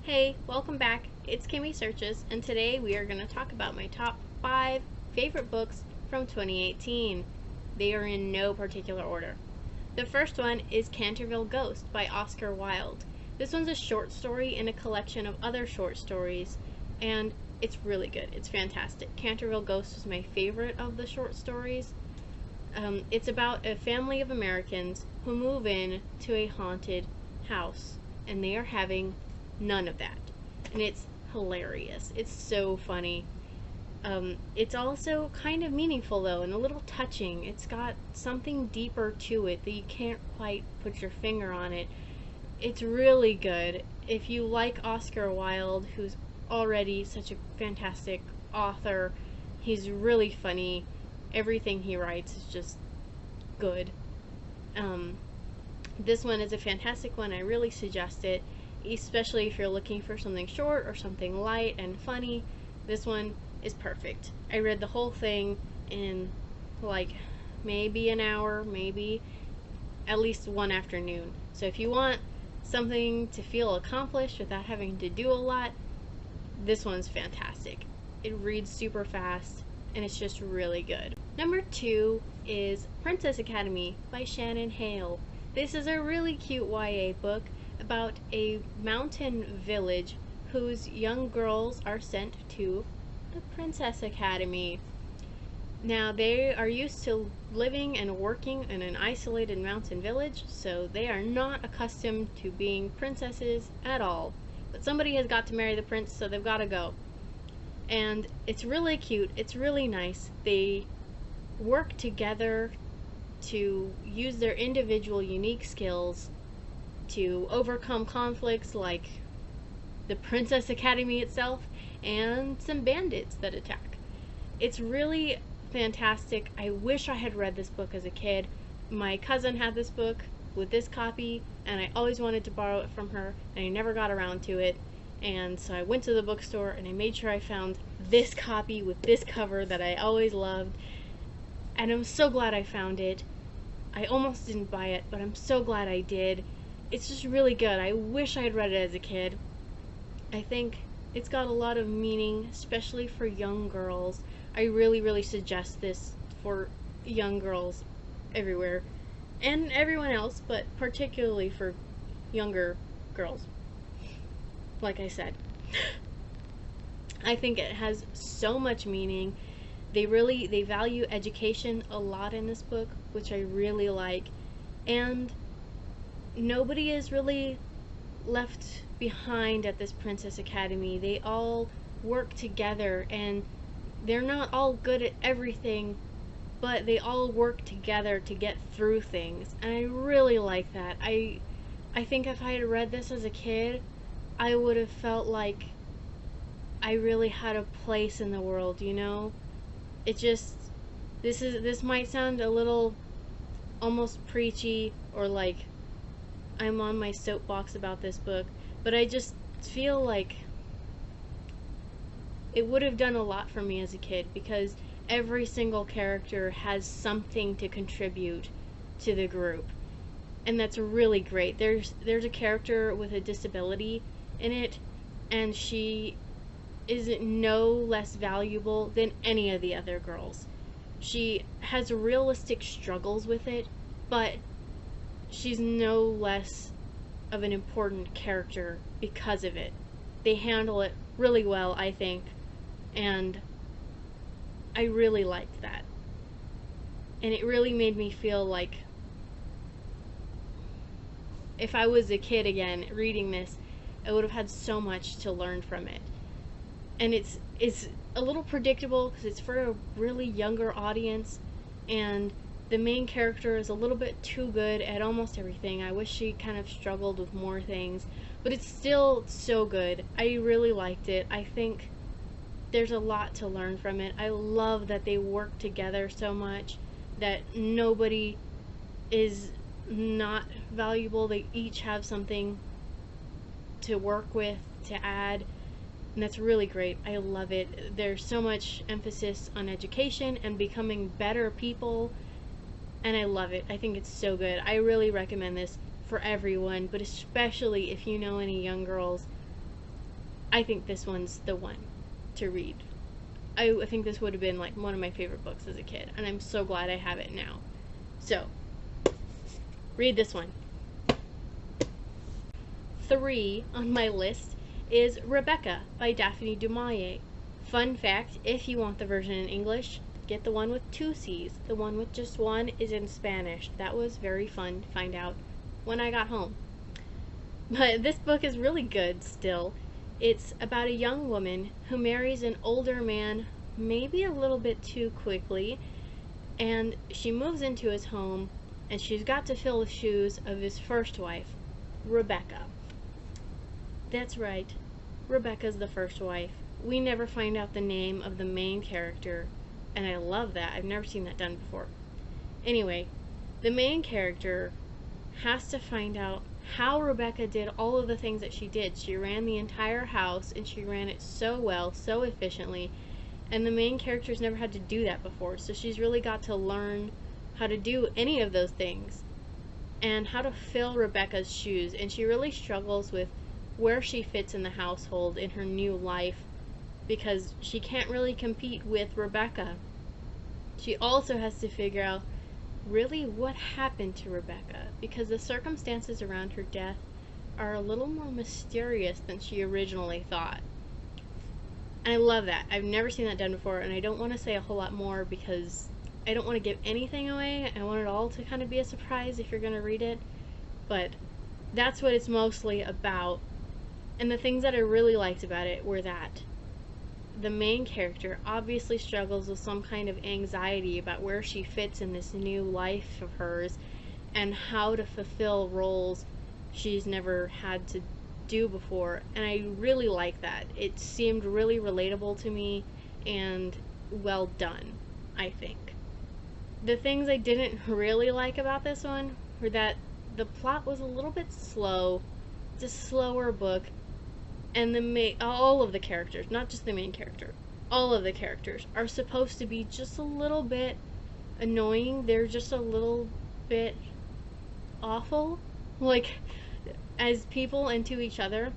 Hey, welcome back. It's Kimmy Searches, and today we are going to talk about my top 5 favorite books from 2018. They are in no particular order. The first one is Canterville Ghost by Oscar Wilde. This one's a short story in a collection of other short stories, and it's really good. It's fantastic. Canterville Ghost was my favorite of the short stories. It's about a family of Americans who move in to a haunted house, and they are having none of that. And it's hilarious. It's so funny. It's also kind of meaningful though, and a little touching. It's got something deeper to it that you can't quite put your finger on it. It's really good. If you like Oscar Wilde, who's already such a fantastic author, he's really funny. Everything he writes is just good. This one is a fantastic one. I really suggest it, especially if you're looking for something short or something light and funny. This one is perfect. I read the whole thing in like maybe an hour, maybe at least one afternoon. So if you want something to feel accomplished without having to do a lot, this one's fantastic. It reads super fast and it's just really good. Number 2 is Princess Academy by Shannon Hale. This is a really cute YA book about a mountain village whose young girls are sent to the Princess Academy. Now, they are used to living and working in an isolated mountain village, so they are not accustomed to being princesses at all. But somebody has got to marry the prince, so they've got to go. And it's really cute. It's really nice. They work together to use their individual unique skills to overcome conflicts like the Princess Academy itself and some bandits that attack. It's really fantastic. I wish I had read this book as a kid. My cousin had this book with this copy, and I always wanted to borrow it from her, and I never got around to it. And so I went to the bookstore and I made sure I found this copy with this cover that I always loved. And I'm so glad I found it. I almost didn't buy it, but I'm so glad I did. It's just really good. I wish I had read it as a kid. I think it's got a lot of meaning, especially for young girls. I really suggest this for young girls everywhere. And everyone else, but particularly for younger girls. Like I said. I think it has so much meaning. They value education a lot in this book, which I really like. And nobody is really left behind at this Princess Academy. They all work together, and they're not all good at everything, but they all work together to get through things. And I really like that. I think if I had read this as a kid, I would have felt like I really had a place in the world, you know? It just, this might sound a little almost preachy, or like I'm on my soapbox about this book, but I just feel like it would have done a lot for me as a kid, because every single character has something to contribute to the group, and that's really great. There's a character with a disability in it, and she is no less valuable than any of the other girls. She has realistic struggles with it, but she's no less of an important character because of it. They handle it really well, I think, and I really liked that. And it really made me feel like if I was a kid again reading this, I would have had so much to learn from it. And it's a little predictable because it's for a really younger audience, and the main character is a little bit too good at almost everything. I wish she kind of struggled with more things, but it's still so good. I really liked it. I think there's a lot to learn from it. I love that they work together so much, that nobody is not valuable. They each have something to work with, to add, and that's really great. I love it. There's so much emphasis on education and becoming better people, and I love it. I think it's so good. I really recommend this for everyone, but especially if you know any young girls. I think this one's the one to read. I think this would have been like one of my favorite books as a kid, and I'm so glad I have it now. So, read this one. 3 on my list is Rebecca by Daphne du Maurier. Fun fact, if you want the version in English, get the one with 2 C's. The one with just one is in Spanish. That was very fun to find out when I got home. But this book is really good still. It's about a young woman who marries an older man, maybe a little bit too quickly, and she moves into his home, and she's got to fill the shoes of his first wife, Rebecca. That's right, Rebecca's the first wife. We never find out the name of the main character, and I love that. I've never seen that done before. Anyway, the main character has to find out how Rebecca did all of the things that she did. She ran the entire house, and she ran it so well, so efficiently, and the main character's never had to do that before, so she's really got to learn how to do any of those things, and how to fill Rebecca's shoes, and she really struggles with where she fits in the household in her new life, because she can't really compete with Rebecca. She also has to figure out really what happened to Rebecca, because the circumstances around her death are a little more mysterious than she originally thought. And I love that. I've never seen that done before, and I don't want to say a whole lot more because I don't want to give anything away. I want it all to kind of be a surprise if you're going to read it, but that's what it's mostly about. And the things that I really liked about it were that the main character obviously struggles with some kind of anxiety about where she fits in this new life of hers and how to fulfill roles she's never had to do before, and I really like that. It seemed really relatable to me and well done, I think. The things I didn't really like about this one were that the plot was a little bit slow. It's a slower book, and all of the characters, not just the main character, all of the characters are supposed to be just a little bit annoying. They're just a little bit awful, like, as people and to each other.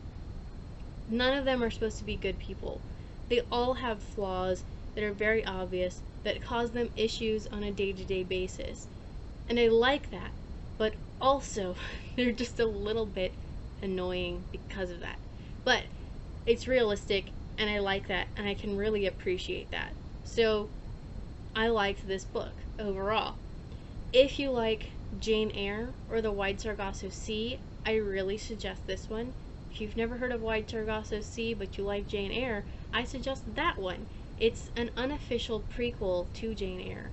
None of them are supposed to be good people. They all have flaws that are very obvious, that cause them issues on a day-to-day basis. And I like that, but also they're just a little bit annoying because of that. But it's realistic, and I like that, and I can really appreciate that. So I liked this book overall. If you like Jane Eyre or the Wilde Sargasso Sea, I really suggest this one. If you've never heard of Wilde Sargasso Sea but you like Jane Eyre, I suggest that one. It's an unofficial prequel to Jane Eyre,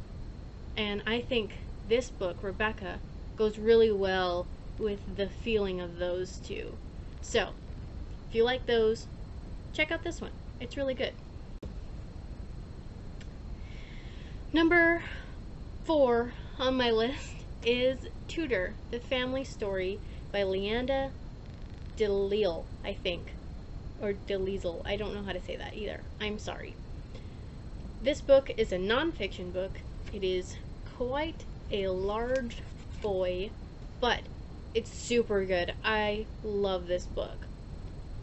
and I think this book, Rebecca, goes really well with the feeling of those two. So if you like those, check out this one. It's really good. Number 4 on my list is Tudor, the Family Story by Leanda de Lisle, I think. Or de Lisle. I don't know how to say that either. I'm sorry. This book is a non-fiction book. It is quite a large boy, but it's super good. I love this book.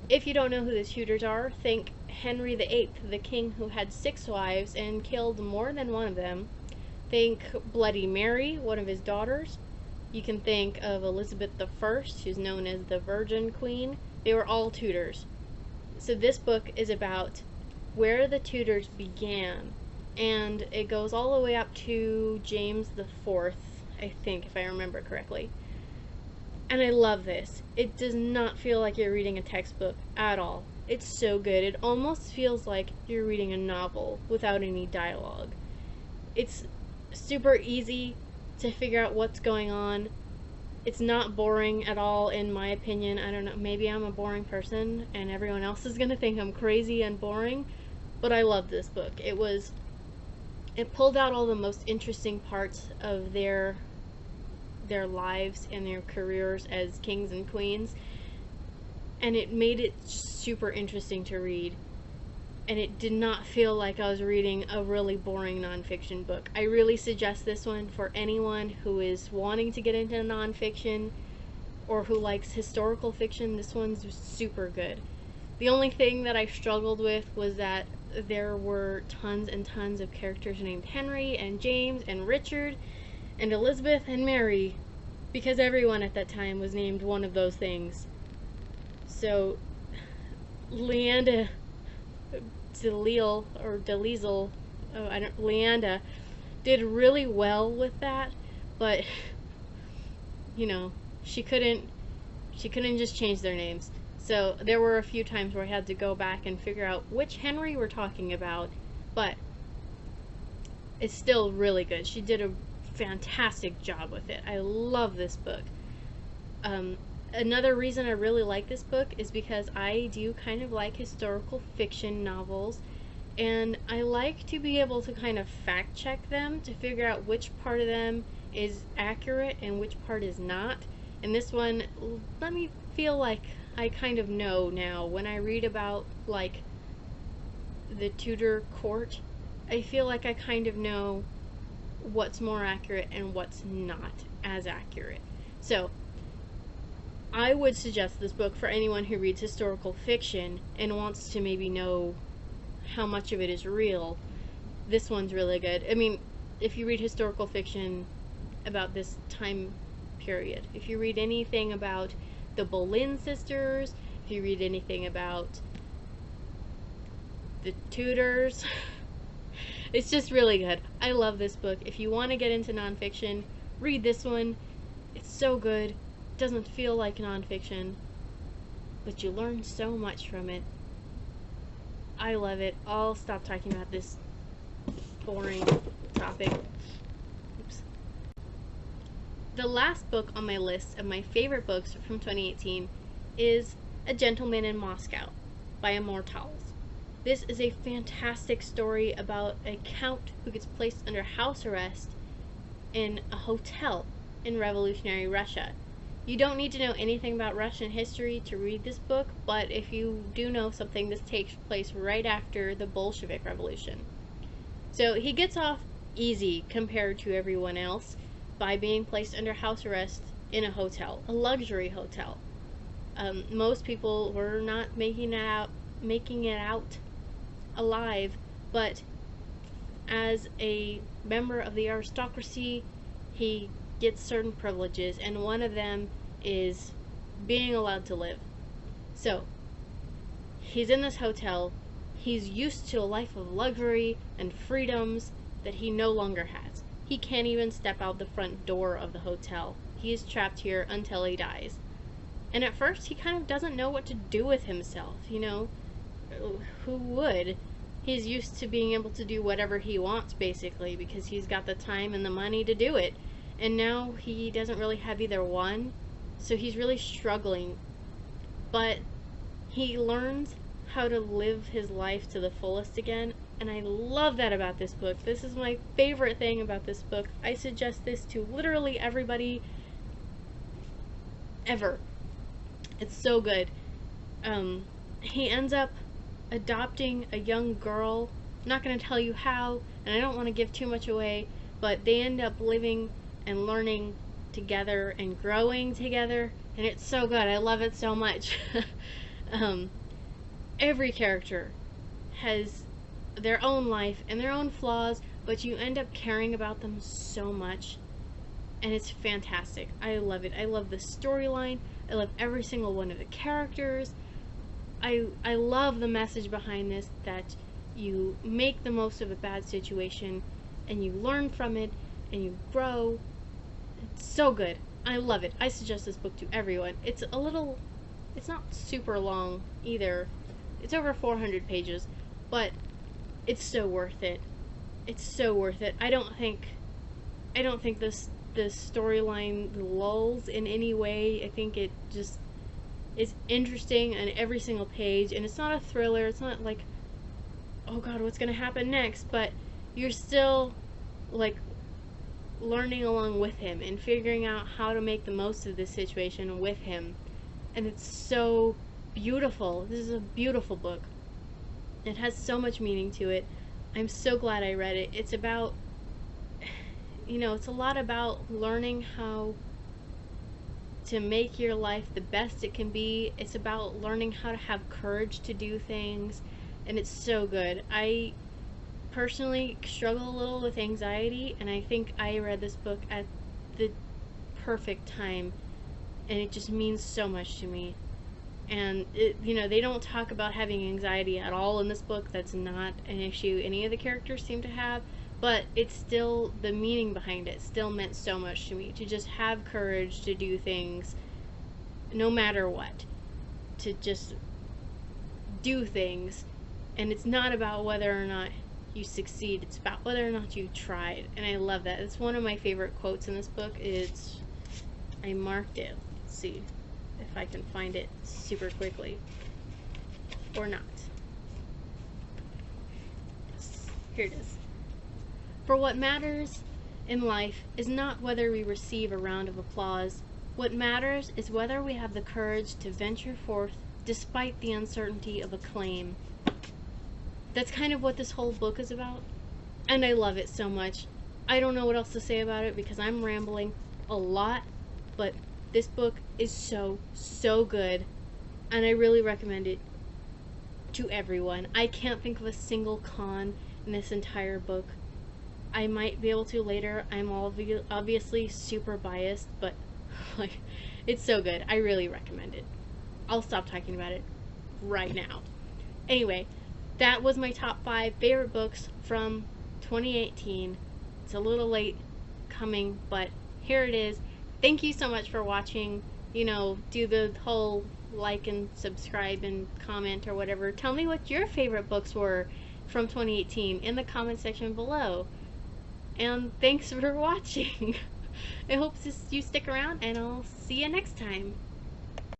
If you don't know who the Tudors are, think Henry VIII, the king who had 6 wives and killed more than one of them. Think Bloody Mary, one of his daughters. You can think of Elizabeth I, who's known as the Virgin Queen. They were all Tudors. So this book is about where the Tudors began, and it goes all the way up to James IV, I think, if I remember correctly. And I love this. It does not feel like you're reading a textbook at all. It's so good. It almost feels like you're reading a novel without any dialogue. It's super easy to figure out what's going on. It's not boring at all, in my opinion. I don't know, maybe I'm a boring person and everyone else is gonna think I'm crazy and boring, but I love this book. It pulled out all the most interesting parts of their lives and their careers as kings and queens, and it made it super interesting to read, and it did not feel like I was reading a really boring nonfiction book. I really suggest this one for anyone who is wanting to get into nonfiction or who likes historical fiction. This one's super good. The only thing that I struggled with was that there were tons and tons of characters named Henry and James and Richard and Elizabeth and Mary, because everyone at that time was named one of those things. So Leanda Lisle, Leanda did really well with that, but you know, she couldn't just change their names. So there were a few times where I had to go back and figure out which Henry we're talking about, but it's still really good. She did a fantastic job with it. I love this book. Another reason I really like this book is because I do kind of like historical fiction novels, and I like to be able to kind of fact check them to figure out which part of them is accurate and which part is not. And this one, let me feel like I kind of know now. When I read about, like, the Tudor court, I feel like I kind of know what's more accurate and what's not as accurate. So I would suggest this book for anyone who reads historical fiction and wants to maybe know how much of it is real. This one's really good. I mean, if you read historical fiction about this time period, if you read anything about the Boleyn sisters, if you read anything about the Tudors, it's just really good. I love this book. If you want to get into nonfiction, read this one. It's so good. It doesn't feel like nonfiction, but you learn so much from it. I love it. I'll stop talking about this boring topic. Oops. The last book on my list of my favorite books from 2018 is A Gentleman in Moscow by Amor Towles. This is a fantastic story about a count who gets placed under house arrest in a hotel in revolutionary Russia. You don't need to know anything about Russian history to read this book, but if you do know something, this takes place right after the Bolshevik Revolution. So he gets off easy compared to everyone else by being placed under house arrest in a hotel, a luxury hotel. Most people were not making it out alive, but as a member of the aristocracy, he gets certain privileges, and one of them is being allowed to live. So he's in this hotel. He's used to a life of luxury and freedoms that he no longer has. He can't even step out the front door of the hotel. He is trapped here until he dies. And at first, he kind of doesn't know what to do with himself, you know? Who would? He's used to being able to do whatever he wants, basically, because he's got the time and the money to do it. And now he doesn't really have either one, so he's really struggling. But he learns how to live his life to the fullest again, and I love that about this book. This is my favorite thing about this book. I suggest this to literally everybody ever. It's so good. He ends up adopting a young girl. I'm not going to tell you how, and I don't want to give too much away, but they end up living and learning together and growing together, and it's so good. I love it so much. Every character has their own life and their own flaws, but you end up caring about them so much, and it's fantastic. I love it. I love the storyline. I love every single one of the characters. I love the message behind this, that you make the most of a bad situation and you learn from it and you grow. It's so good. I love it. I suggest this book to everyone. It's not super long either. It's over 400 pages, but it's so worth it. It's so worth it. I don't think this storyline lulls in any way. I think it just is interesting on every single page, and it's not a thriller. It's not like, oh god, what's gonna happen next? But you're still like learning along with him and figuring out how to make the most of this situation with him, and it's so beautiful. This is a beautiful book. It has so much meaning to it. I'm so glad I read it. It's about, it's a lot about learning how to make your life the best it can be. It's about learning how to have courage to do things, and it's so good. I personally struggle a little with anxiety, and I think I read this book at the perfect time, and it just means so much to me. And they don't talk about having anxiety at all in this book. That's not an issue any of the characters seem to have, but it's still, the meaning behind it still meant so much to me, to just have courage to do things no matter what, to just do things. And it's not about whether or not you succeed, it's about whether or not you tried. And I love that. It's one of my favorite quotes in this book. I marked it. Let's see if I can find it super quickly or not. Here it is. For what matters in life is not whether we receive a round of applause. What matters is whether we have the courage to venture forth despite the uncertainty of acclaim. That's kind of what this whole book is about, and I love it so much. I don't know what else to say about it because I'm rambling a lot, but this book is so good, and I really recommend it to everyone. I can't think of a single con in this entire book. I might be able to later. I'm obviously super biased, but like, it's so good. I really recommend it. I'll stop talking about it right now. Anyway, that was my top 5 favorite books from 2018. It's a little late coming, but here it is. Thank you so much for watching. Do the whole like and subscribe and comment or whatever. Tell me what your favorite books were from 2018 in the comment section below. And thanks for watching. I hope you stick around, and I'll see you next time.